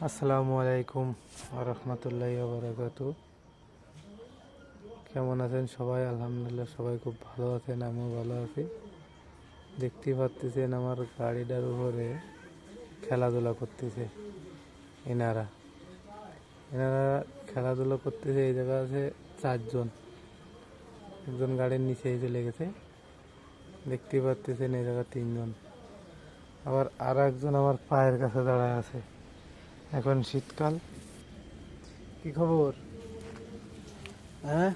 আসসালামু আলাইকুম রহমতুল্লাহি বারাকাতু। কেমন আছেন সবাই? আলহামদুলিল্লাহ সবাই খুব ভালো আছেন, আমিও ভালো আছি। দেখতেই পাচ্ছেন আমার গাড়িটার উপরে খেলাধুলা করতেছে এনারা এনারা খেলাধুলা করতেছে। এই জায়গা আছে 4 জন, একজন গাড়ির নিচেই চলে গেছে। দেখতেই পাচ্ছেন এই জায়গা 3 জন, আবার আর একজন আমার পায়ের কাছে দাঁড়ায় আছে। এখন শীতকাল। কি খবর? হ্যাঁ,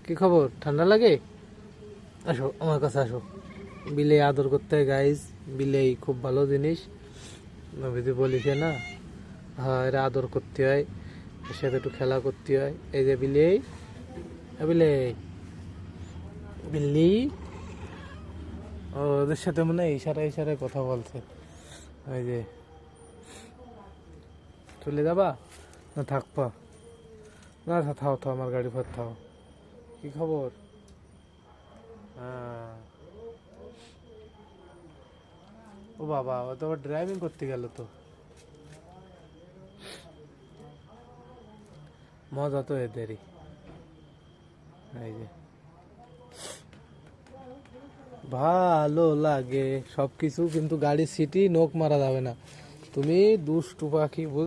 কি খবর? ঠান্ডা লাগে? আসো আমার কাছে আসো। বিলে আদর করতে হয় গাইজ। বিলেই খুব ভালো জিনিস, নবীজি বলিছে না? হ্যাঁ, এরা আদর করতে হয়, এর সাথে একটু খেলা করতে হয়। এই যে বিলেই, বিলে বিল্লি, ওদের সাথে মনে হয় ইশারায় ইশারায় কথা বলছে। ওই যে চলে যাবা না থাকবা? না থাও থাও, আমার গাড়ি পর থাও। কি খবর? হ্যাঁ, ও বাবা, ও তো আবার ড্রাইভিং করতে গেল তো। মজা তো এদেরই। এই যে ভালো লাগে সবকিছু, কিন্তু গাড়ির সিটি নোক মারা যাবে না। তুমি দুষ্টু পাখি।